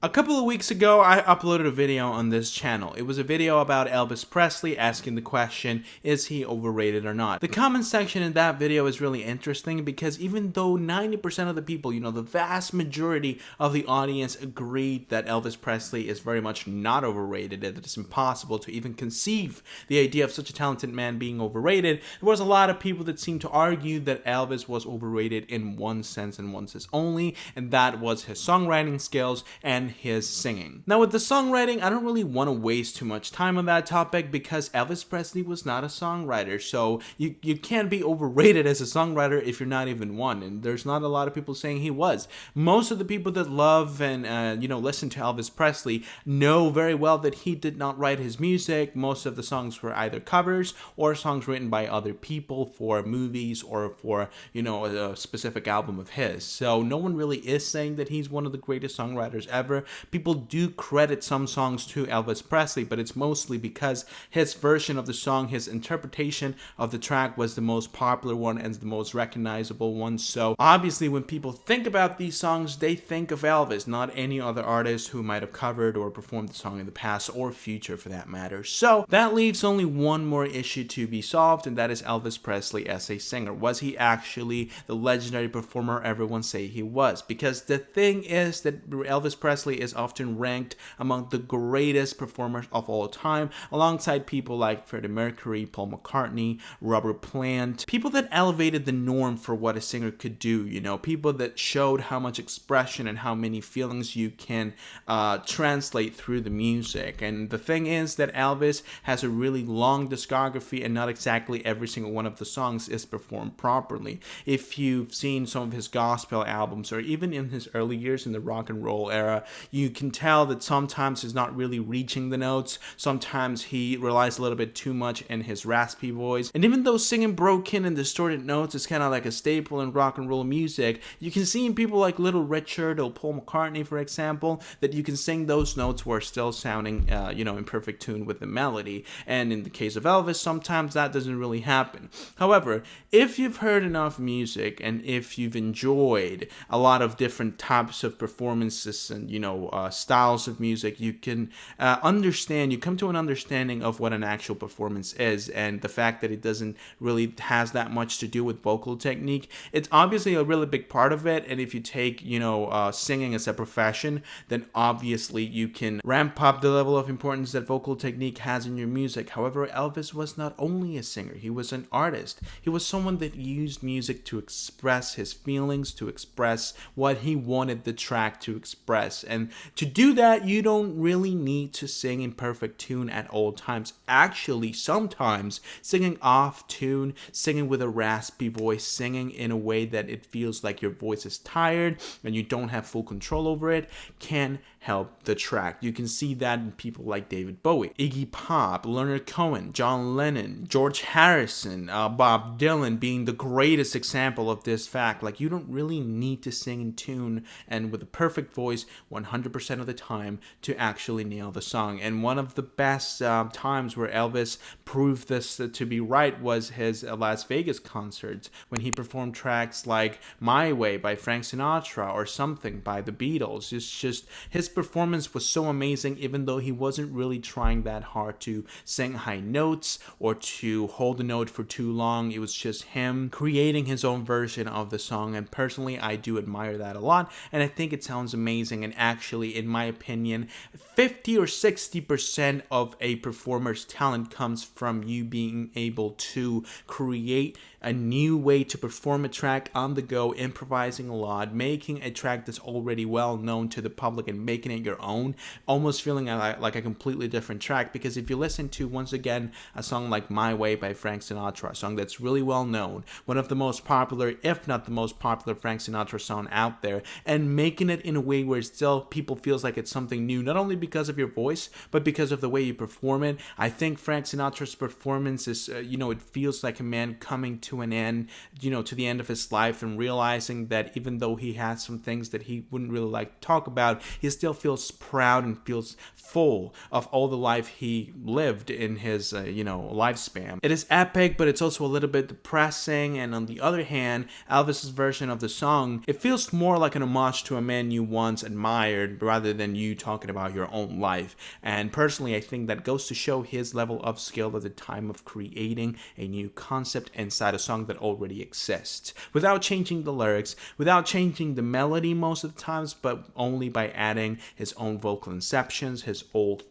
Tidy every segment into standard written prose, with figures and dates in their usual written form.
A couple of weeks ago, I uploaded a video on this channel. It was a video about Elvis Presley asking the question, is he overrated or not? The comment section in that video is really interesting because even though 90% of the people, the vast majority of the audience agreed that Elvis Presley is very much not overrated, that it's impossible to even conceive the idea of such a talented man being overrated, there was a lot of people that seemed to argue that Elvis was overrated in one sense and one sense only, and that was his songwriting skills and his singing. Now with the songwriting, I don't really want to waste too much time on that topic because Elvis Presley was not a songwriter, so you can't be overrated as a songwriter if you're not even one, and there's not a lot of people saying he was. Most of the people that love and listen to Elvis Presley know very well that he did not write his music. Most of the songs were either covers or songs written by other people for movies or for a specific album of his. So no one really is saying that he's one of the greatest songwriters ever. People do credit some songs to Elvis Presley, but it's mostly because his version of the song, his interpretation of the track was the most popular one and the most recognizable one. So obviously when people think about these songs, they think of Elvis, not any other artist who might have covered or performed the song in the past or future for that matter. So that leaves only one more issue to be solved, and that is Elvis Presley as a singer. Was he actually the legendary performer everyone say he was? Because the thing is that Elvis Presley is often ranked among the greatest performers of all time, alongside people like Freddie Mercury, Paul McCartney, Robert Plant, people that elevated the norm for what a singer could do, people that showed how much expression and how many feelings you can translate through the music. And the thing is that Elvis has a really long discography, and not exactly every single one of the songs is performed properly. If you've seen some of his gospel albums, or even in his early years in the rock and roll era, you can tell that sometimes he's not really reaching the notes. Sometimes he relies a little bit too much in his raspy voice. And even though singing broken and distorted notes is kind of like a staple in rock and roll music, you can see in people like Little Richard or Paul McCartney, for example, that you can sing those notes while still sounding, in perfect tune with the melody. And in the case of Elvis, sometimes that doesn't really happen. However, if you've heard enough music and if you've enjoyed a lot of different types of performances and, styles of music, you can you come to an understanding of what an actual performance is, and the fact that it doesn't really has that much to do with vocal technique. It's obviously a really big part of it, and if you take, singing as a profession, then obviously you can ramp up the level of importance that vocal technique has in your music. However, Elvis was not only a singer, he was an artist. He was someone that used music to express his feelings, to express what he wanted the track to express. And to do that, you don't really need to sing in perfect tune at all times. Actually, sometimes singing off tune, singing with a raspy voice, singing in a way that it feels like your voice is tired and you don't have full control over it, can help the track. You can see that in people like David Bowie, Iggy Pop, Leonard Cohen, John Lennon, George Harrison, Bob Dylan being the greatest example of this fact. Like, you don't really need to sing in tune and with a perfect voice 100% of the time to actually nail the song. And one of the best times where Elvis proved this to be right was his Las Vegas concerts, when he performed tracks like My Way by Frank Sinatra or Something by the Beatles. It's just, his performance was so amazing, even though he wasn't really trying that hard to sing high notes or to hold a note for too long. It was just him creating his own version of the song, and personally I do admire that a lot, and I think it sounds amazing. And actually, in my opinion, 50 or 60% of a performer's talent comes from you being able to create a new way to perform a track on the go, improvising a lot, making a track that's already well known to the public and making it your own, almost feeling like a completely different track. Because if you listen to, once again, a song like My Way by Frank Sinatra, a song that's really well known, one of the most popular, if not the most popular Frank Sinatra song out there, and making it in a way where still people feels like it's something new, not only because of your voice, but because of the way you perform it. I think Frank Sinatra's performance is, it feels like a man coming to an end, to the end of his life, and realizing that even though he has some things that he wouldn't really like to talk about, he still feels proud and feels full of all the life he lived in his, lifespan. It is epic, but it's also a little bit depressing. And on the other hand, Elvis's version of the song, it feels more like an homage to a man you once admired rather than you talking about your own life. And personally, I think that goes to show his level of skill at the time of creating a new concept inside a song that already exists, without changing the lyrics, without changing the melody most of the times, but only by adding his own vocal inceptions, his old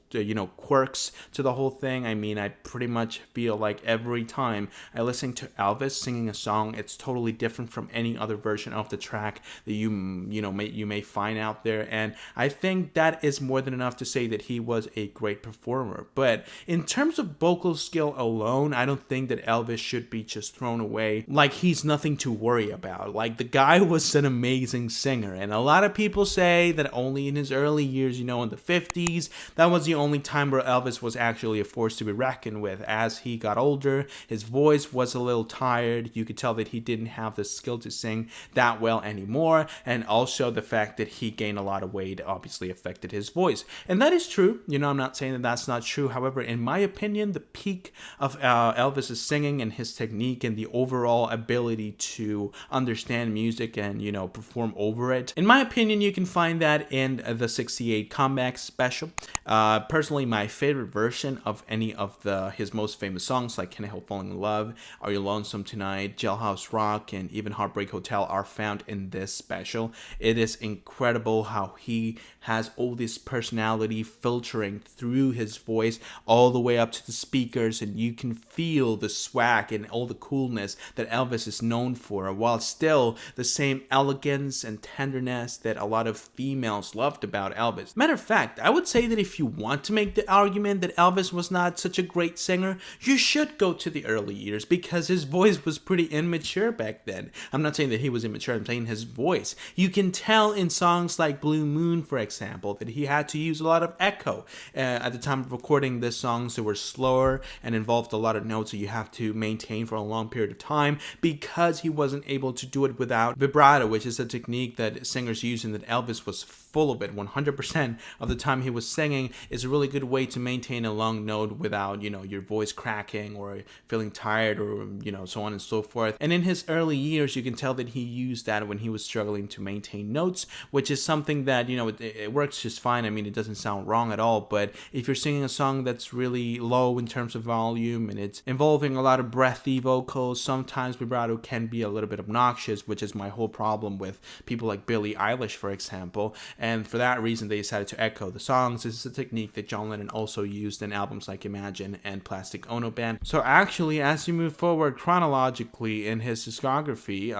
quirks to the whole thing. I mean, I pretty much feel like every time I listen to Elvis singing a song, it's totally different from any other version of the track that you may find out there. And I think that is more than enough to say that he was a great performer. But in terms of vocal skill alone, I don't think that Elvis should be just thrown away like he's nothing to worry about. Like, the guy was an amazing singer, and a lot of people say that only in his early years, in the 50s, that was the only time where Elvis was actually a force to be reckoned with. As he got older, his voice was a little tired. You could tell that he didn't have the skill to sing that well anymore, and also the fact that he gained a lot of weight obviously affected his voice. And that is true. I'm not saying that that's not true. However, in my opinion, the peak of Elvis's singing and his technique and the overall ability to understand music and, perform over it, in my opinion, you can find that in the 68 comeback special. Personally, my favorite version of any of his most famous songs, like Can I Help Falling in Love, Are You Lonesome Tonight, Jailhouse Rock, and even Heartbreak Hotel, are found in this special. It is incredible how he has all this personality filtering through his voice all the way up to the speakers, and you can feel the swag and all the coolness that Elvis is known for, while still the same elegance and tenderness that a lot of females loved about Elvis. Matter of fact, I would say that if you want to make the argument that Elvis was not such a great singer, you should go to the early years, because his voice was pretty immature back then. I'm not saying that he was immature, I'm saying his voice. You can tell in songs like Blue Moon, for example, that he had to use a lot of echo. At the time of recording this songs that were slower and involved a lot of notes that you have to maintain for a long period of time, because he wasn't able to do it without vibrato, which is a technique that singers use and that Elvis was full of it. 100% of the time he was singing is a really good way to maintain a long note without, your voice cracking or feeling tired or, so on and so forth. And in his early years, you can tell that he used that when he was struggling to maintain notes, which is something that, it works just fine. I mean, it doesn't sound wrong at all, but if you're singing a song that's really low in terms of volume and it's involving a lot of breathy vocals, sometimes vibrato can be a little bit obnoxious, which is my whole problem with people like Billie Eilish, for example. And for that reason, they decided to echo the songs. This is a technique that John Lennon also used in albums like Imagine and Plastic Ono Band. So actually, as you move forward chronologically in his discography,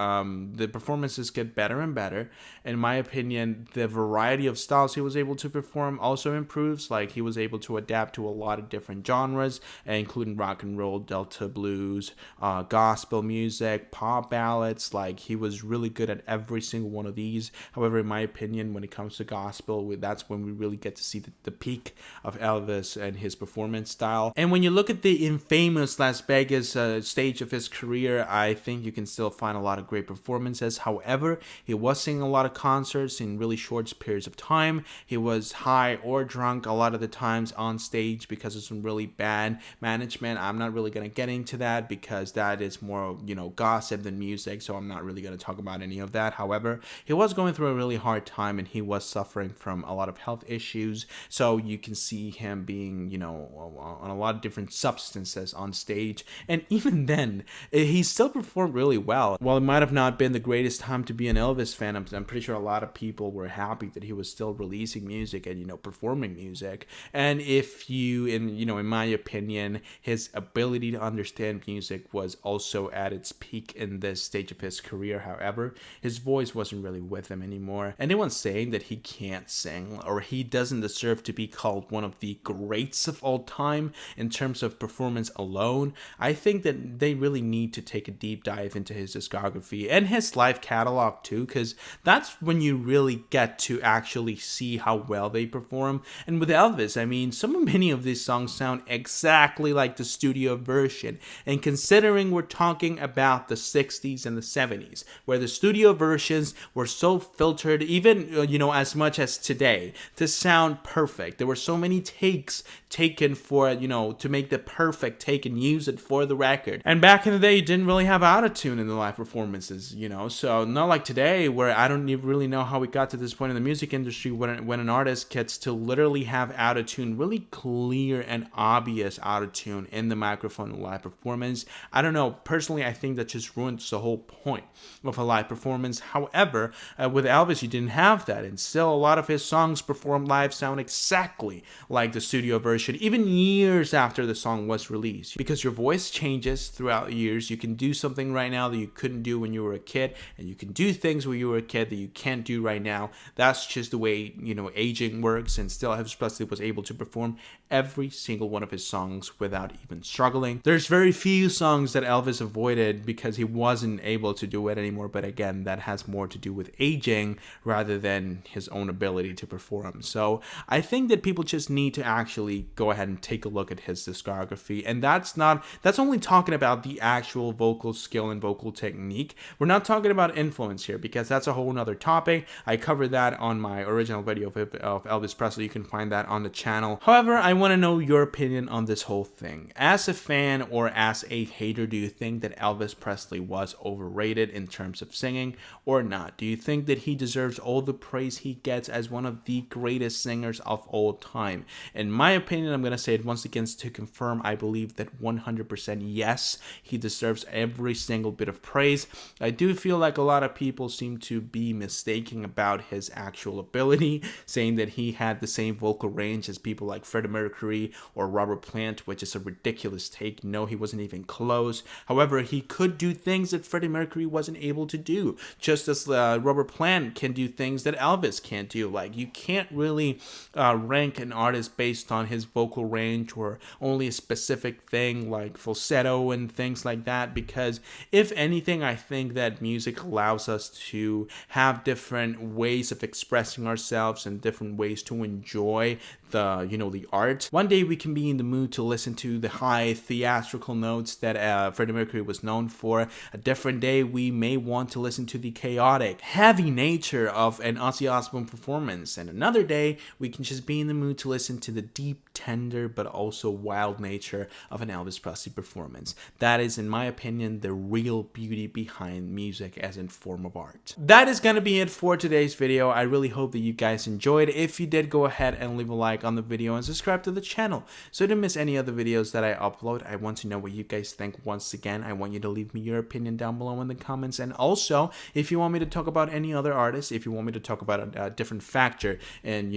the performances get better and better. In my opinion, the variety of styles he was able to perform also improves. Like, he was able to adapt to a lot of different genres, including rock and roll, Delta blues, gospel music, pop ballads. Like, he was really good at every single one of these. However, in my opinion, when it comes to gospel, that's when we really get to see the peak of Elvis and his performance style. And when you look at the infamous Las Vegas stage of his career, I think you can still find a lot of great performances. However, he was singing a lot of concerts in really short periods of time. He was high or drunk a lot of the times on stage because of some really bad management. I'm not really going to get into that because that is more, gossip than music, so I'm not really going to talk about any of that. However, he was going through a really hard time and he was suffering from a lot of health issues, so you can see him being, on a lot of different substances on stage. And even then, he still performed really well. While it might have not been the greatest time to be an Elvis fan, I'm pretty sure a lot of people were happy that he was still releasing music and, performing music. And if in my opinion, his ability to understand music was also at its peak in this stage of his career. However, his voice wasn't really with him anymore. Anyone saying that he can't sing, or he doesn't deserve to be called one of the greats of all time in terms of performance alone. I think that they really need to take a deep dive into his discography and his live catalog too, because that's when you really get to actually see how well they perform. And with Elvis, I mean, many of these songs sound exactly like the studio version. And considering we're talking about the 60s and the 70s, where the studio versions were so filtered, even, as much as today, to sound perfect. There were so many takes taken for, to make the perfect take and use it for the record. And back in the day, you didn't really have autotune in the live performances, so not like today, where I don't even really know how we got to this point in the music industry when an artist gets to literally have autotune, really clear and obvious autotune in the microphone in live performance. I don't know, personally, I think that just ruins the whole point of a live performance. However, with Elvis, you didn't have that, and still a lot of his songs performed live sound exactly like the studio version, even years after the song was released. Because your voice changes throughout years. You can do something right now that you couldn't do when you were a kid, and you can do things when you were a kid that you can't do right now. That's just the way, aging works, and still Elvis Presley was able to perform every single one of his songs without even struggling. There's very few songs that Elvis avoided because he wasn't able to do it anymore, but again, that has more to do with aging rather than his own ability to perform. So I think that people just need to actually go ahead and take a look at his discography, and that's only talking about the actual vocal skill and vocal technique. We're not talking about influence here, because that's a whole nother topic. I covered that on my original video of Elvis Presley. You can find that on the channel. However, I want to know your opinion on this whole thing. As a fan or as a hater, do you think that Elvis Presley was overrated in terms of singing or not? Do you think that he deserves all the praise he gets as one of the greatest singers of all time? In my opinion, I'm going to say it once again to confirm, I believe that 100% yes, he deserves every single bit of praise. I do feel like a lot of people seem to be mistaken about his actual ability, saying that he had the same vocal range as people like Freddie Mercury or Robert Plant, which is a ridiculous take. No, he wasn't even close. However, he could do things that Freddie Mercury wasn't able to do, just as Robert Plant can do things that Elvis can't do. Like, you can't really rank an artist based on his vocal range or only a specific thing like falsetto and things like that, because if anything, I think that music allows us to have different ways of expressing ourselves and different ways to enjoy the art. One day we can be in the mood to listen to the high theatrical notes that Freddie Mercury was known for. A different day we may want to listen to the chaotic, heavy nature of an Ozzy Osbourne performance, and another day we can just be in the mood to listen to the deep, tender, but also wild nature of an Elvis Presley performance. That is, in my opinion, the real beauty behind music as a form of art. That is going to be it for today's video. I really hope that you guys enjoyed. If you did, go ahead and leave a like on the video and subscribe to the channel so you don't miss any other videos that I upload. I want to know what you guys think. Once again, I want you to leave me your opinion down below in the comments, and also if you want me to talk about any other artists, if you want me to talk about a different factor in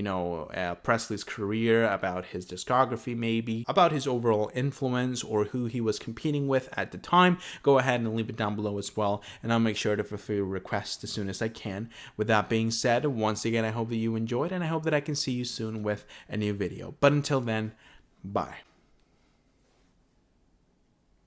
Presley's career, about his discography, maybe about his overall influence or who he was competing with at the time, go ahead and leave it down below as well, and I'll make sure to fulfill your requests as soon as I can. With that being said, once again, I hope that you enjoyed, and I hope that I can see you soon with a new video. But until then, bye.